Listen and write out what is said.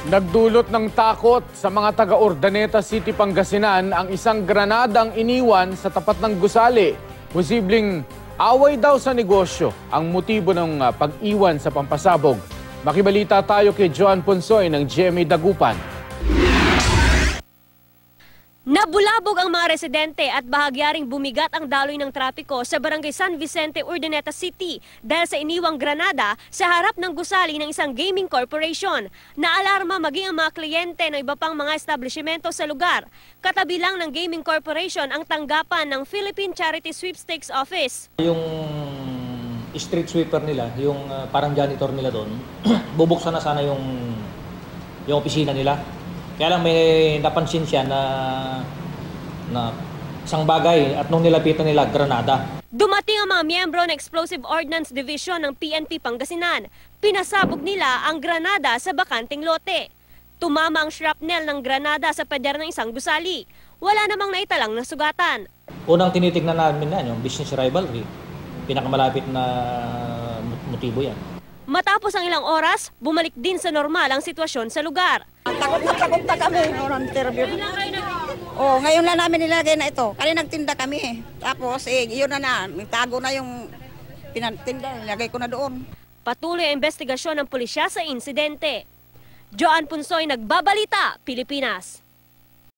Nagdulot ng takot sa mga taga Urdaneta City, Pangasinan ang isang granadang iniwan sa tapat ng gusali. Posibleng away daw sa negosyo ang motibo ng pag-iwan sa pampasabog. Makibalita tayo kay Joan Ponsoy ng GMA Dagupan. Nabulabog ang mga residente at bahagyaring bumigat ang daloy ng trapiko sa Barangay San Vicente, Urdaneta City dahil sa iniwang granada sa harap ng gusali ng isang gaming corporation. Naalarma maging ang mga kliyente ng iba pang mga establishmento sa lugar. Katabi lang ng gaming corporation ang tanggapan ng Philippine Charity Sweepstakes Office. Yung street sweeper nila, yung parang janitor nila doon, bubuksan na sana yung opisina nila. Kaya lang may napansin siya na isang bagay at nung nilapitan nila, granada. Dumating ang mga miyembro ng Explosive Ordnance Division ng PNP Pangasinan. Pinasabog nila ang granada sa bakanting lote. Tumama ang shrapnel ng granada sa pader ng isang gusali. Wala namang naitalang na sugatan. Unang tinitignan namin na yung business rivalry. Pinakamalapit na motibo yan. Matapos ang ilang oras, bumalik din sa normal ang sitwasyon sa lugar. Takot na kami. Oh, ngayon na namin nilagay na ito. Kanina nagtinda kami. Tapos, yun na. Nagtago na yung pinagtinda. Nilagay ko na doon. Patuloy ang investigasyon ng pulisya sa insidente. Joan Punsoy, Nagbabalita, Pilipinas.